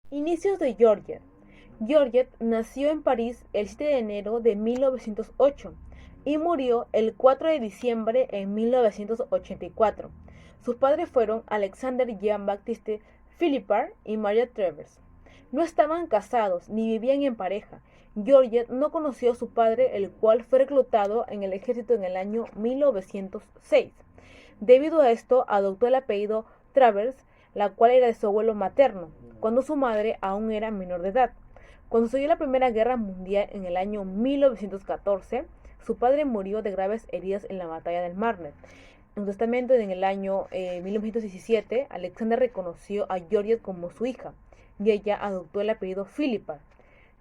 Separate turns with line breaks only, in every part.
Inicios de Georgette. Georgette nació en París el 7 de enero de 1908 y murió el 4 de diciembre en 1984. Sus padres fueron Alexander Jean-Baptiste Philippard y Maria Travers. No estaban casados ni vivían en pareja. Georgette no conoció a su padre, el cual fue reclutado en el ejército en el año 1906. Debido a esto, adoptó el apellido Travers, la cual era de su abuelo materno, cuando su madre aún era menor de edad. Cuando se dio la Primera Guerra Mundial en el año 1914, su padre murió de graves heridas en la batalla del Marne. En un testamento en el año 1917, Alexander reconoció a Georgette como su hija y ella adoptó el apellido Philippard.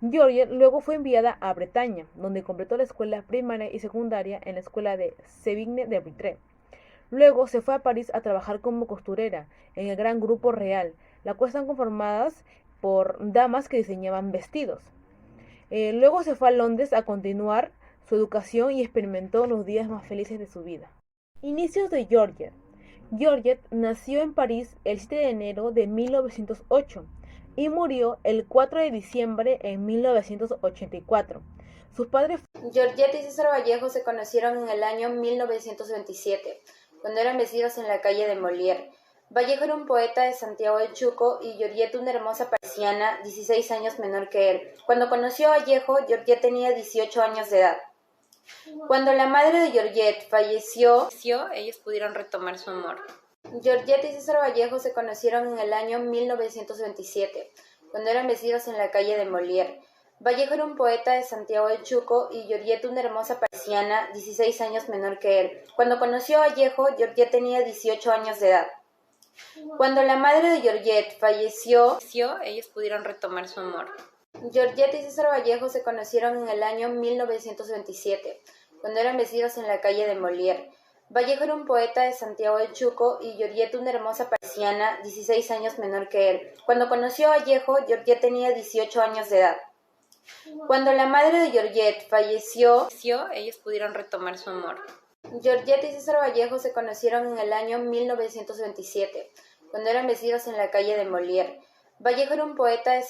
Georgette luego fue enviada a Bretaña, donde completó la escuela primaria y secundaria en la escuela de Sévigné de Vitré. Luego se fue a París a trabajar como costurera en el Gran Grupo Real, la cual están conformadas por damas que diseñaban vestidos. Luego se fue a Londres a continuar su educación y experimentó los días más felices de su vida. Inicios de Georgette. Georgette nació en París el 7 de enero de 1908 y murió el 4 de diciembre en 1984. Sus padres
Georgette y César Vallejo se conocieron en el año 1927, cuando eran vecinos en la calle de Molière. Vallejo era un poeta de Santiago de Chuco y Georgette una hermosa parisiana, 16 años menor que él. Cuando conoció a Vallejo, Georgette tenía 18 años de edad. Cuando la madre de Georgette falleció, ellos pudieron retomar su amor. Georgette y César Vallejo se conocieron en el año 1927, cuando eran vecinos en la calle de Molière. Vallejo era un poeta de Santiago de Chuco y Georgette una hermosa parisiana, 16 años menor que él. Cuando conoció a Vallejo, Georgette tenía 18 años de edad. Cuando la madre de Georgette falleció, ellos pudieron retomar su amor. Georgette y César Vallejo se conocieron en el año 1927, cuando eran vecinos en la calle de Molière. Vallejo era un poeta de Santiago de Chuco y Georgette una hermosa parisiana, 16 años menor que él. Cuando conoció a Vallejo, Georgette tenía 18 años de edad. Cuando la madre de Georgette falleció, ellos pudieron retomar su amor. Georgette y César Vallejo se conocieron en el año 1927, cuando eran vecinos en la calle de Molière. Vallejo era un poeta de...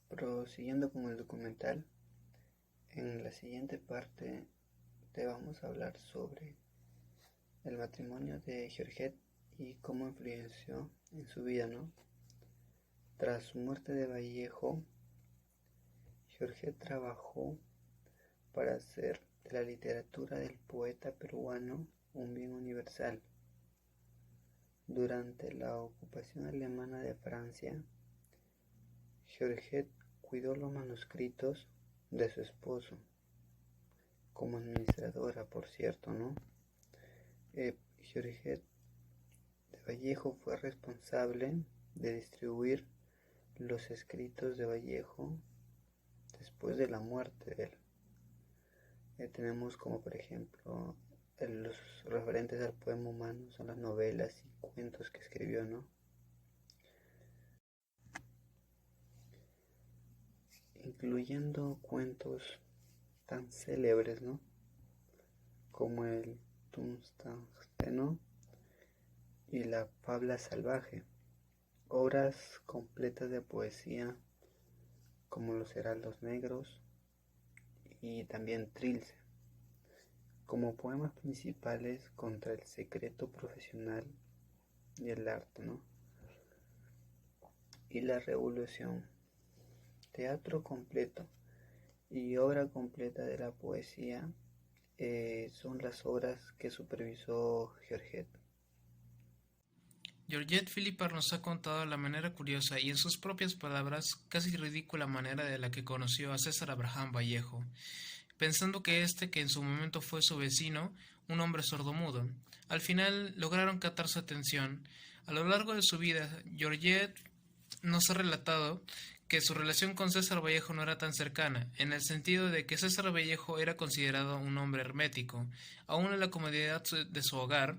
Prosiguiendo con el documental, en la siguiente parte te vamos a hablar sobre el matrimonio de Georgette y cómo influenció en su vida, ¿no? Tras su muerte de Vallejo, Georgette trabajó para hacer de la literatura del poeta peruano un bien universal. Durante la ocupación alemana de Francia, Georgette cuidó los manuscritos de su esposo, como administradora, por cierto, ¿no? Georgette de Vallejo fue responsable de distribuir los escritos de Vallejo después de la muerte de él. Tenemos como por ejemplo los referentes al poema humano, son las novelas y cuentos que escribió, ¿no? Incluyendo cuentos tan célebres, ¿no? Como el Tungsteno y la Fabla Salvaje, obras completas de poesía como Los Heraldos Negros y también Trilce, como poemas principales contra el secreto profesional y el arte, ¿no? Y la revolución, teatro completo y obra completa de la poesía son las obras que supervisó Georgette.
Georgette Philippard nos ha contado la manera curiosa y en sus propias palabras casi ridícula manera de la que conoció a César Abraham Vallejo, pensando que que en su momento fue su vecino, un hombre sordomudo. Al final lograron captar su atención. A lo largo de su vida, Georgette nos ha relatado que su relación con César Vallejo no era tan cercana, en el sentido de que César Vallejo era considerado un hombre hermético. Aún en la comodidad de su hogar,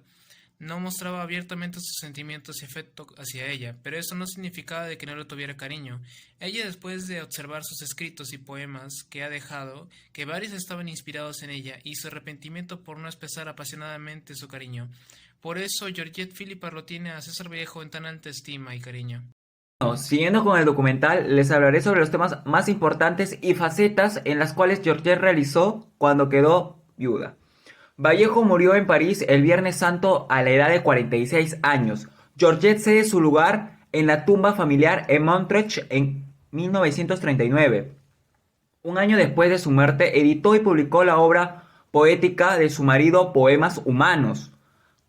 no mostraba abiertamente sus sentimientos y afecto hacia ella, pero eso no significaba de que no le tuviera cariño. Ella, después de observar sus escritos y poemas que ha dejado, que varios estaban inspirados en ella, y su arrepentimiento por no expresar apasionadamente su cariño. Por eso Georgette Philippard lo tiene a César Vallejo en tan alta estima y cariño.
Bueno, siguiendo con el documental, les hablaré sobre los temas más importantes y facetas en las cuales Georgette realizó cuando quedó viuda. Vallejo murió en París el Viernes Santo a la edad de 46 años. Georgette cede su lugar en la tumba familiar en Montmartre en 1939. Un año después de su muerte, editó y publicó la obra poética de su marido Poemas Humanos,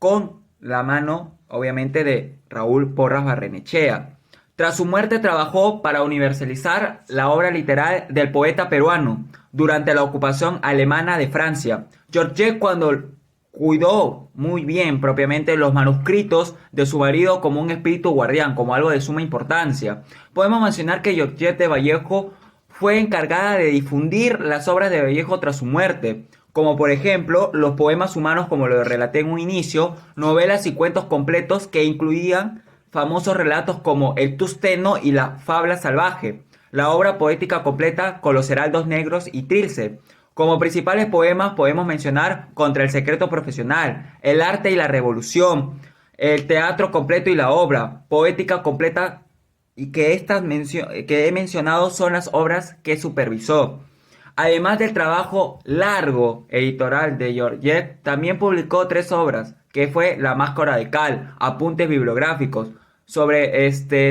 con la mano, obviamente, de Raúl Porras Barrenechea. Tras su muerte trabajó para universalizar la obra literal del poeta peruano durante la ocupación alemana de Francia. Georgette, cuando cuidó muy bien propiamente los manuscritos de su marido como un espíritu guardián, como algo de suma importancia. Podemos mencionar que Georgette de Vallejo fue encargada de difundir las obras de Vallejo tras su muerte, como por ejemplo los poemas humanos, como lo relaté en un inicio, novelas y cuentos completos que incluían famosos relatos como El Tusteno y La Fabla Salvaje, la obra poética completa con Los Heraldos Negros y Trilce. Como principales poemas podemos mencionar Contra el Secreto Profesional, El Arte y la Revolución, El Teatro Completo y la Obra, Poética Completa, y que estas que he mencionado son las obras que supervisó. Además del trabajo largo editorial de Georgette, también publicó 3 obras, que fue La Máscara de Cal, apuntes bibliográficos, sobre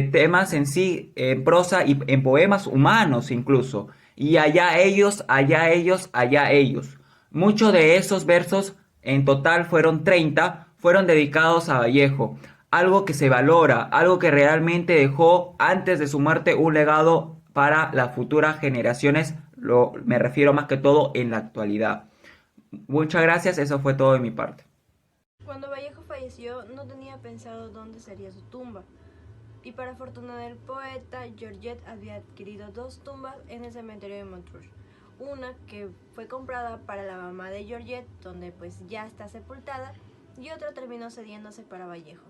temas en sí, en prosa y en poemas humanos incluso. Y allá ellos, allá ellos, allá ellos. Muchos de esos versos, en total fueron 30, fueron dedicados a Vallejo. Algo que se valora, algo que realmente dejó antes de su muerte un legado para las futuras generaciones. Me refiero más que todo en la actualidad. Muchas gracias, eso fue todo de mi parte.
Cuando Vallejo falleció, no tenía pensado dónde sería su tumba. Y para fortuna del poeta, Georgette había adquirido 2 tumbas en el cementerio de Montrouge. Una que fue comprada para la mamá de Georgette, donde pues ya está sepultada, y otra terminó cediéndose para Vallejo.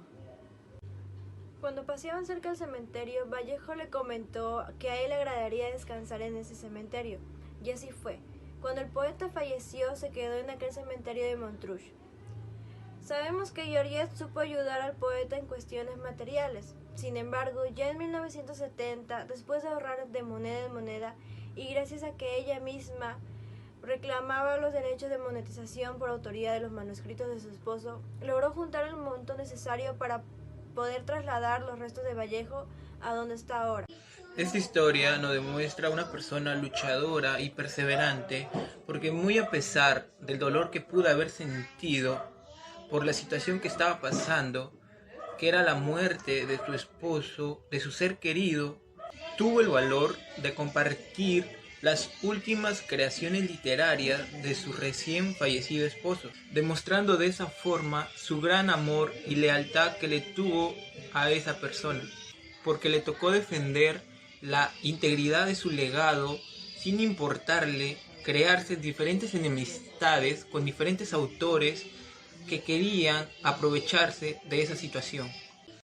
Cuando paseaban cerca del cementerio, Vallejo le comentó que a él le agradaría descansar en ese cementerio, y así fue. Cuando el poeta falleció, se quedó en aquel cementerio de Montrouge. Sabemos que Georgette supo ayudar al poeta en cuestiones materiales. Sin embargo, ya en 1970, después de ahorrar de moneda en moneda y gracias a que ella misma reclamaba los derechos de monetización por autoría de los manuscritos de su esposo, logró juntar el monto necesario para poder trasladar los restos de Vallejo a donde está ahora.
Esta historia nos demuestra una persona luchadora y perseverante, porque muy a pesar del dolor que pudo haber sentido por la situación que estaba pasando, que era la muerte de su esposo, de su ser querido, tuvo el valor de compartir las últimas creaciones literarias de su recién fallecido esposo, demostrando de esa forma su gran amor y lealtad que le tuvo a esa persona, porque le tocó defender la integridad de su legado sin importarle crearse diferentes enemistades con diferentes autores que querían aprovecharse de esa situación.